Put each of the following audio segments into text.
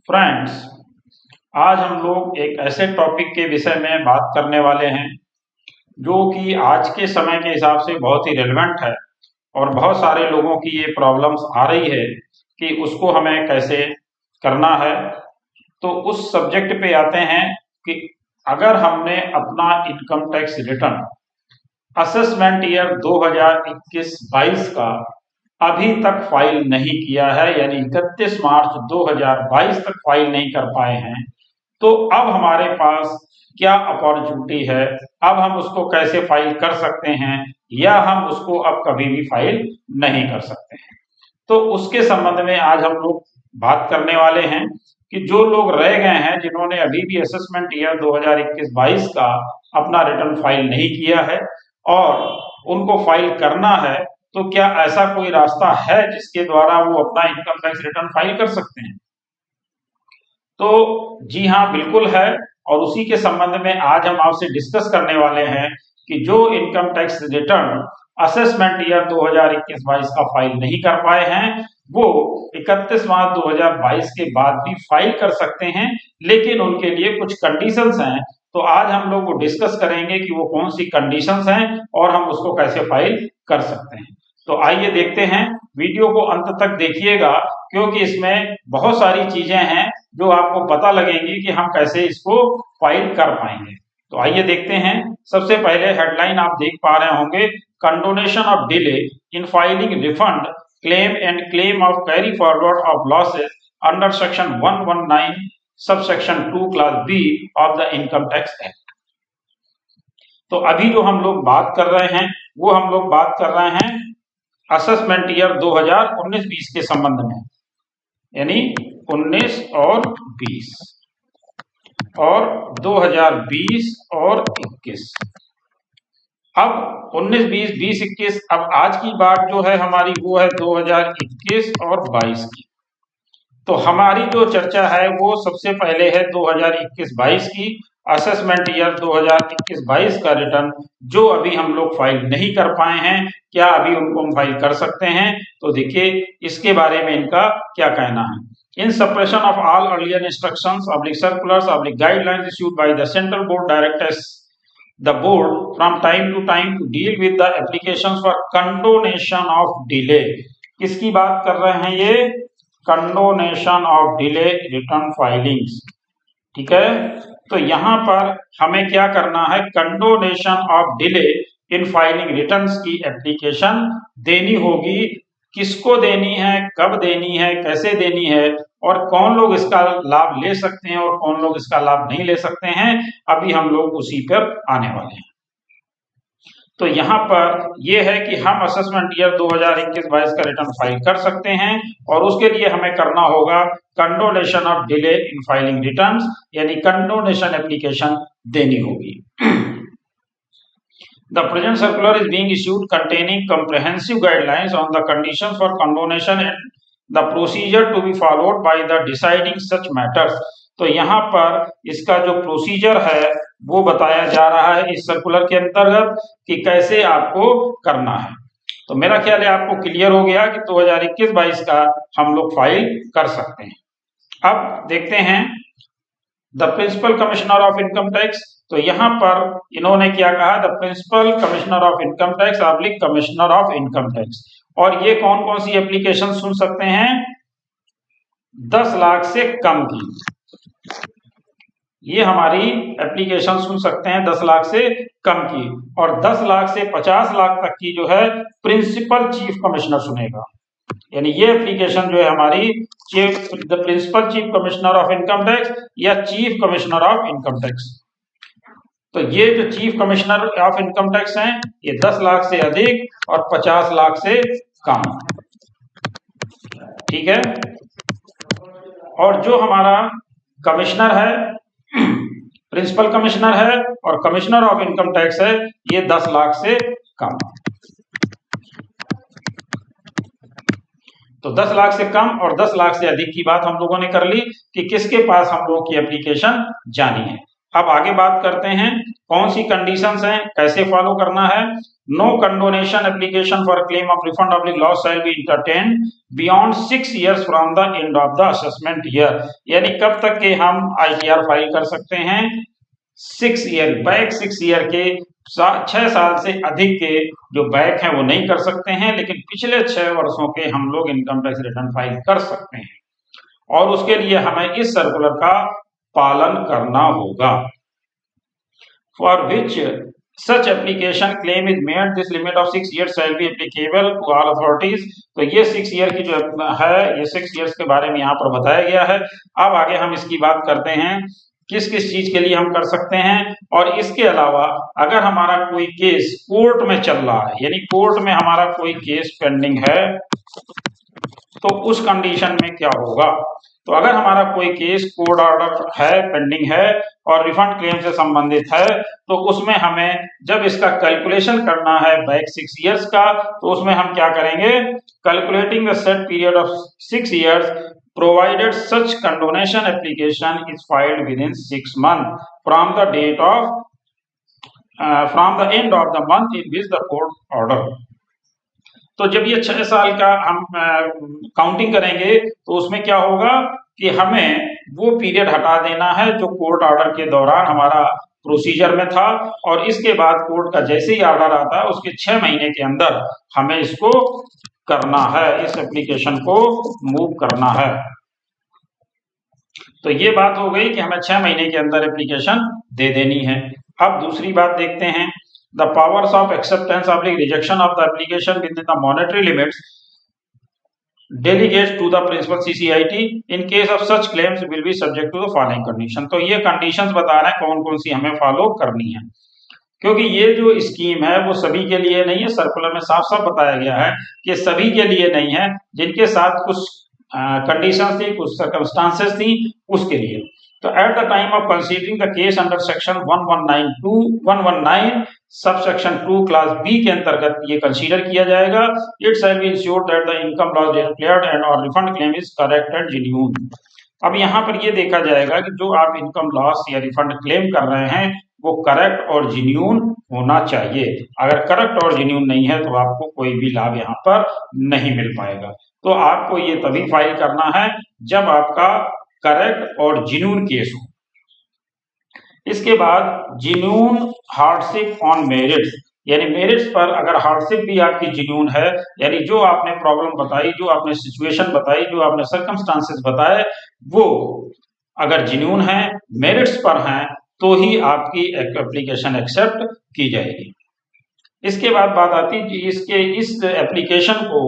Friends, आज हम लोग एक ऐसे टॉपिक के विषय में बात करने वाले हैं जो कि आज के समय के हिसाब से बहुत ही रेलेवेंट है और बहुत सारे लोगों की ये प्रॉब्लम्स आ रही है कि उसको हमें कैसे करना है। तो उस सब्जेक्ट पे आते हैं कि अगर हमने अपना income tax return assessment year 2021-22 का अभी तक फाइल नहीं किया है, यानी 31 मार्च 2022 तक फाइल नहीं कर पाए हैं, तो अब हमारे पास क्या अपॉर्चुनिटी है, अब हम उसको कैसे फाइल कर सकते हैं या हम उसको अब कभी भी फाइल नहीं कर सकते हैं। तो उसके संबंध में आज हम लोग बात करने वाले हैं कि जो लोग रह गए हैं, जिन्होंने अभी भी असेसमेंट ईयर 2021-22 का अपना रिटर्न फाइल नहीं किया है और उनको फाइल करना है, तो क्या ऐसा कोई रास्ता है जिसके द्वारा वो अपना इनकम टैक्स रिटर्न फाइल कर सकते हैं? तो जी हाँ, बिल्कुल है। और उसी के संबंध में आज हम आपसे डिस्कस करने वाले हैं कि जो income tax return assessment year 2021-22 का फाइल नहीं कर पाए हैं, वो 31 मार्च 2022 के बाद भी फाइल कर सकते हैं, लेकिन उनके लिए कुछ कंडीशंस हैं। तो आज हम लोग वो डिस्कस करेंगे कि वो कौन सी कंडीशंस हैं और हम उसको कैसे फाइल कर सकते हैं। तो आइए देखते हैं, वीडियो को अंत तक देखिएगा, क्योंकि इसमें बहुत सारी चीजें हैं जो आपको पता लगेंगी कि हम कैसे इसको फाइल कर पाएंगे। तो आइए देखते हैं। सबसे पहले हेडलाइन आप देख पा रहे होंगे, condonation of delay in filing refund claim and claim of carry forward of losses under section 119 subsection 2 clause B of the income tax act. तो अभी जो हम लोग बात कर रहे हैं वो हम लोग बात कर रहे हैं असेसमेंट ईयर 2019-20 के संबंध में, यानी 19 और 20 और 2020 और 21। अब 19, 20, 20, 21, अब आज की बात जो है हमारी वो है 2021 और 22 की। तो हमारी जो चर्चा है वो सबसे पहले है 2021-22 की, असेसमेंट ईयर 2021-22 का रिटर्न जो अभी हम लोग फाइल नहीं कर पाए हैं, क्या अभी उनको हम फाइल कर सकते हैं? तो देखिए इसके बारे में इनका क्या कहना है। In suppression of all earlier instructions, circulars, guidelines issued by the central board directors the board from time to time to deal with the applications for condonation of delay। किसकी बात कर रहे हैं ये? Condonation of delay return filings. ठीक है, तो यहां पर हमें क्या करना है, condonation of delay in filing returns की एप्लीकेशन देनी होगी। किसको देनी है, कब देनी है, कैसे देनी है और कौन लोग इसका लाभ ले सकते हैं और कौन लोग इसका लाभ नहीं ले सकते हैं, अभी हम लोग उसी पर आने वाले हैं। तो यहाँ पर ये है कि हम असेसमेंट ईयर 2021-22 का रिटर्न फाइल कर सकते हैं और उसके लिए हमें करना होगा condonation of delay in filing returns, यानी कंडोनेशन एप्लीकेशन देनी होगी। The present circular is being issued containing comprehensive guidelines on the conditions for condonation and the procedure to be followed by the deciding such matters। तो यहाँ पर इसका जो procedure है वो बताया जा रहा है इस सर्कुलर के अंतर्गत कि कैसे आपको करना है। तो मेरा ख्याल है आपको क्लियर हो गया कि 2021-22 का हम लोग फाइल कर सकते हैं। अब देखते हैं the principal commissioner of income tax. तो यहाँ पर इन्होंने क्या कहा, the principal commissioner of income tax / commissioner of income tax. और ये कौन कौन सी एप्लीकेशन सुन सकते हैं? 10 लाख से कम की, ये हमारी एप्लीकेशन सुन सकते हैं 10 लाख से कम की, और 10 लाख से 50 लाख तक की जो है प्रिंसिपल चीफ कमिश्नर सुनेगा। यानी ये एप्लीकेशन जो है हमारी the principal chief commissioner of income tax या chief commissioner of income tax. तो ये जो chief commissioner of income tax हैं ये 10 लाख से अधिक और 50 लाख से कम। ठीक है, और जो हमारा कमिश्नर है, प्रिंसिपल कमिश्नर है और कमिश्नर ऑफ इनकम टैक्स है, ये 10 लाख से कम। तो 10 लाख से कम और 10 लाख से अधिक की बात हम लोगों ने कर ली कि किसके पास हम लोगों की एप्लीकेशन जानी है। अब आगे बात करते हैं कौन सी कंडीशंस हैं, कैसे फॉलो करना है। No condonation application for claim of refund of loss shall be entertained beyond 6 years from the end of the assessment year. यानी कब तक के हम ITR फाइल कर सकते हैं, 6 ईयर, बैक 6 ईयर के 6 साल से अधिक के जो बैक हैं वो नहीं कर सकते हैं, लेकिन पिछले 6 वर्षों के हम लोग इनकम टैक्स रिटर्न फाइल कर सकते हैं, और उसके लिए हमें इस सर्कुलर का पालन करना होगा। For which such application claim is made this limit of 6 years shall be applicable to all authorities. तो ये 6 ईयर की जो है, ये 6 years के बारे में यहाँ पर बताया गया है। अब आगे हम इसकी बात करते हैं किस किस चीज के लिए हम कर सकते हैं। और इसके अलावा अगर हमारा कोई केस कोर्ट में चल रहा है, यानी कोर्ट में हमारा कोई केस पेंडिंग है, तो उस कंडीशन में क्या होगा। तो अगर हमारा कोई केस कोर्ट ऑर्डर है, पेंडिंग है और रिफंड क्लेम से संबंधित है, तो उसमें हमें जब इसका कैलकुलेशन करना है बैक 6 years का, तो उसमें हम क्या करेंगे, calculating the set period of 6 years provided such condonation application is filed within 6 months from the date of from the end of the month in which the court order। तो जब ये 6 साल का हम काउंटिंग करेंगे, तो उसमें क्या होगा कि हमें वो पीरियड हटा देना है जो कोर्ट ऑर्डर के दौरान हमारा प्रोसीजर में था, और इसके बाद कोर्ट का जैसे ही ऑर्डर आता है उसके 6 महीने के अंदर हमें इसको करना है, इस एप्लीकेशन को मूव करना है। तो ये बात हो गई कि हमें 6 महीने के अंदर एप्लीकेशन दे देनी है। अब दूसरी बात देखते हैं, the powers of acceptance of rejection of the application with the monetary limits delegates to the principal CCIT in case of such claims will be subject to the following condition। तो ये conditions बता रहे हैं कौन कौन सी हमें follow करनी है, क्योंकि ये जो स्कीम है वो सभी के लिए नहीं है। सर्कुलर में साफ साफ बताया गया है कि सभी के लिए नहीं है, जिनके साथ कुछ कंडीशंस थी, कुछ सर्कमस्टांसेस थी, उसके लिए। तो at the time of considering the case under section 119 sub section 2 clause B के अंतर्गत ये कंसीडर किया जाएगा। It shall be ensured that the income loss declared and और refund claim is correct and genuine. अब यहाँ पर ये देखा जाएगा कि जो आप इनकम लॉस या रिफंड क्लेम कर रहे हैं वो करेक्ट और जेन्युइन होना चाहिए। अगर करेक्ट और जेन्युइन नहीं है तो आपको कोई भी लाभ यहाँ पर नहीं मिल पाएगा। तो आपको ये तभी फाइल करना है जब आपका करेक्ट और जेन्युइन केस हो। इसके बाद जेन्युइन हार्डशिप ऑन मेरिट्स, यानी मेरिट्स पर अगर हार्डशिप भी आपकी जेन्युइन है, यानी जो आपने प्रॉब्लम बताई, जो आपने सिचुएशन बताई, जो आपने सर्कमस्टांसेस बताए, वो अगर जेन्युइन है, मेरिट्स पर हैं, तो ही आपकी एप्लीकेशन एक्सेप्ट की जाएगी। इसके बाद बात आती है कि इस एप्लीकेशन को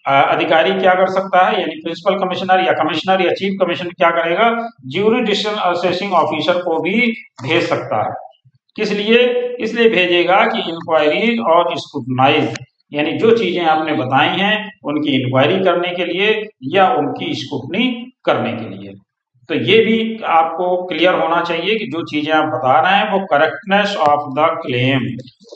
अधिकारी क्या कर सकता है, यानी प्रिंसिपल कमिश्नर या कमिश्नर या चीफ कमिश्नर क्या करेगा, ज्यूरिडिक्शनल असेसिंग ऑफिसर को भी भेज सकता है। किस लिए? इसलिए भेजेगा कि इंक्वायरी और स्क्रूटनाइज, यानी जो चीजें आपने बताई हैं उनकी इंक्वायरी करने के लिए या उनकी स्क्रूटनी करने के लिए। तो ये भी आपको क्लियर होना चाहिए कि जो चीजें आप बता रहे हैं वो करेक्टनेस ऑफ द क्लेम,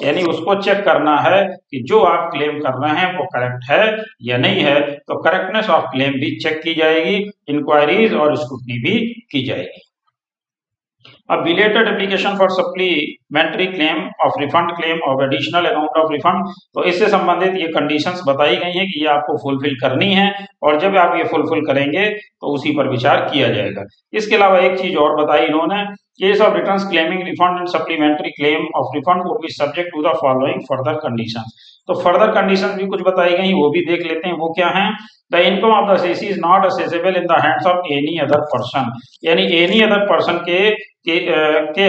यानी उसको चेक करना है कि जो आप क्लेम कर रहे हैं वो करेक्ट है या नहीं है। तो करेक्टनेस ऑफ क्लेम भी चेक की जाएगी, इंक्वायरीज और स्क्रूटनी भी की जाएगी। अब belated application for supplementary claim of refund claim of additional amount of refund, तो इससे संबंधित ये कंडीशंस बताई गई हैं कि ये आपको फुलफिल करनी है, और जब आप ये फुलफिल करेंगे तो उसी पर विचार किया जाएगा। इसके अलावा एक चीज और बताई इन्होंने, case of returns claiming refund and supplementary claim of refund would be subject to the following further conditions. तो फर्दर कंडीशन भी कुछ बताई गई, वो भी देख लेते हैं वो क्या है। The income of the assessee is not accessible in the hands of any other person, यानी एनी अदर पर्सन के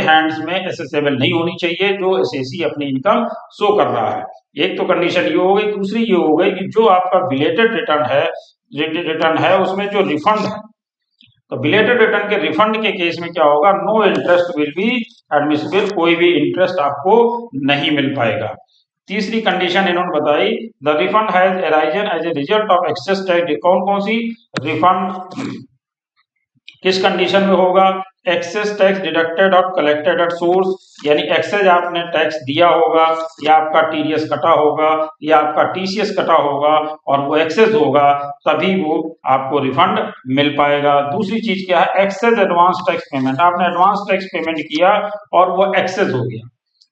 हैंड्स में असेसेबल नहीं होनी चाहिए जो असेसी अपनी इनकम शो कर रहा है। एक तो कंडीशन ये हो गई। दूसरी ये हो गई कि जो आपका बिलेटेड रिटर्न है उसमें जो रिफंड है, तो बिलेटेड रिटर्न के रिफंड के केस में क्या होगा, no interest will be admissible, कोई भी इंटरेस्ट आपको नहीं मिल पाएगा। तीसरी कंडीशन इन्होंने बताई, the refund has arisen as a result of excess tax. कौन कौन सी रिफंड किस कंडीशन में होगा, एक्सेस टैक्स डिडक्टेड और कलेक्टेड एट सोर्स, यानी एक्सेस आपने टैक्स दिया होगा या आपका टीडीएस कटा होगा या आपका टीसीएस कटा होगा और वो एक्सेस होगा, तभी वो आपको रिफंड मिल पाएगा। दूसरी चीज क्या है, एक्सेस एडवांस टैक्स पेमेंट, आपने एडवांस टैक्स पेमेंट किया और वो एक्सेस हो गया,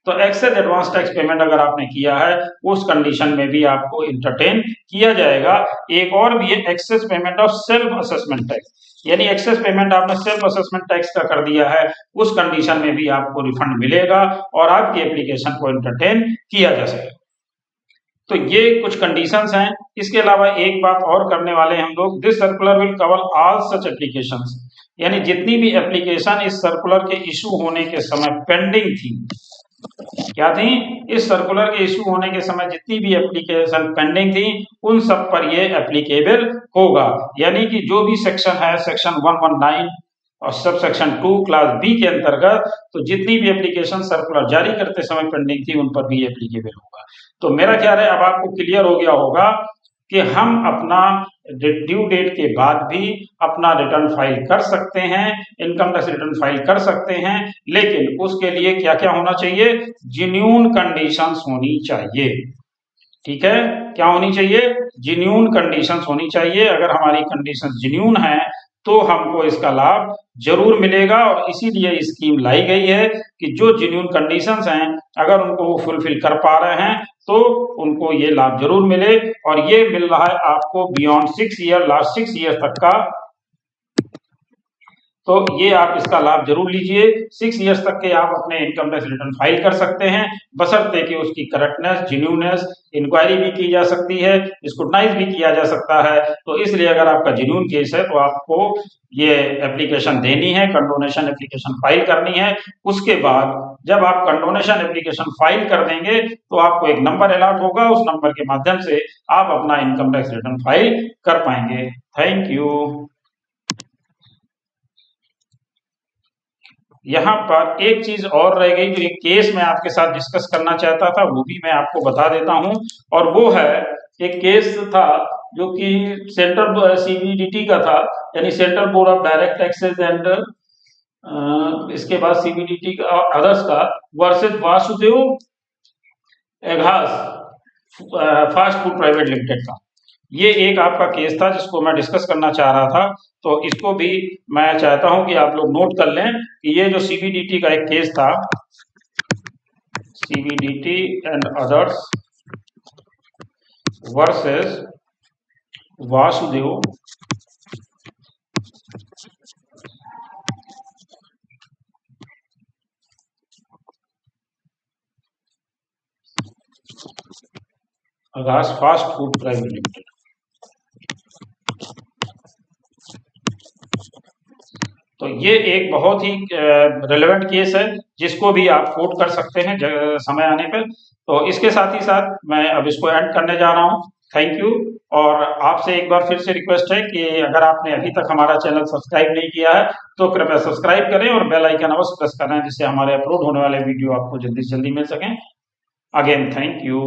तो एक्सेस एडवांस टैक्स पेमेंट अगर आपने किया है उस कंडीशन में भी आपको इंटरटेन किया जाएगा। एक और भी है access payment of self assessment tax, यानी एक्सेस पेमेंट आपने सेल्फ असेसमेंट टैक्स का कर दिया है, उस कंडीशन में भी आपको रिफंड मिलेगा और आपकी एप्लीकेशन को एंटरटेन किया जा सकेगा। तो ये कुछ कंडीशंस हैं। इसके अलावा एक बात और करने वाले हैं हम लोग, this circular will cover all such applications, यानी जितनी भी एप्लीकेशन इस सर्कुलर के इशू होने के समय पेंडिंग थी, क्या थी, इस सर्कुलर के इशू होने के समय जितनी भी एप्लीकेशन पेंडिंग थी उन सब पर ये एप्लीकेबल होगा। यानी कि जो भी सेक्शन है सेक्शन 119 और सब सेक्शन 2 क्लास बी के अंतर्गत, तो जितनी भी एप्लीकेशन सर्कुलर जारी करते समय पेंडिंग थी उन पर भी एप्लीकेबल होगा। तो मेरा ख्याल है अब आपको क्लियर हो गया होगा कि हम अपना ड्यू डेट के बाद भी अपना रिटर्न फाइल कर सकते हैं, इनकम टैक्स रिटर्न फाइल कर सकते हैं, लेकिन उसके लिए क्या क्या होना चाहिए, जेन्युइन कंडीशंस होनी चाहिए। ठीक है, क्या होनी चाहिए, जेन्युइन कंडीशंस होनी चाहिए। अगर हमारी कंडीशंस जेन्युइन है तो हमको इसका लाभ जरूर मिलेगा और इसीलिए स्कीम लाई गई है कि जो जेन्युइन कंडीशंस हैं अगर उनको वो फुलफिल कर पा रहे हैं तो उनको ये लाभ जरूर मिले। और ये मिल रहा है आपको बियॉन्ड 6 ईयर, लास्ट 6 ईयर तक का, तो ये आप इसका लाभ जरूर लीजिए। 6 इयर्स तक के आप अपने इनकम टैक्स रिटर्न फाइल कर सकते हैं, बशर्ते कि उसकी करेक्टनेस, जेन्युइननेस, इंक्वायरी भी की जा सकती है, स्क्रूटनाइज भी किया जा सकता है। तो इसलिए अगर आपका जेन्युइन केस है तो आपको ये एप्लीकेशन देनी है, कंडोनेशन एप्लीकेशन फाइल करनी है। उसके बाद जब आप कंडोनेशन एप्लीकेशन फाइल कर देंगे तो आपको एक नंबर अलॉट होगा, उस नंबर के माध्यम से आप अपना इनकम टैक्स रिटर्न फाइल कर पाएंगे। Thank you. यहाँ पर एक चीज और रह गई, जो एक केस मैं आपके साथ डिस्कस करना चाहता था, वो भी मैं आपको बता देता हूँ। और वो है, एक केस था जो कि सेंट्रल सीबीडीटी का था, यानी central board of direct taxes and इसके बाद सीबीडीटी का अदर्स का वर्सेस वासुदेव एघास फास्ट फूड प्राइवेट लिमिटेड का। ये एक आपका केस था जिसको मैं डिस्कस करना चाह रहा था, तो इसको भी मैं चाहता हूं कि आप लोग नोट कर लें कि ये जो सीबीडीटी का एक केस था, CBDT and others versus Vasudev एघास फास्ट फूड प्राइवेट लिमिटेड। तो ये एक बहुत ही रेलेवेंट केस है जिसको भी आप कोट कर सकते हैं समय आने पर। तो इसके साथ ही साथ मैं अब इसको एंड करने जा रहा हूँ। Thank you. और आपसे एक बार फिर से रिक्वेस्ट है कि अगर आपने अभी तक हमारा चैनल सब्सक्राइब नहीं किया है तो कृपया सब्सक्राइब करें और बेल आइकन अवश्य प्रेस करें, जिससे हमारे अपलोड होने वाले वीडियो आपको जल्दी से जल्दी मिल सकें। Again thank you.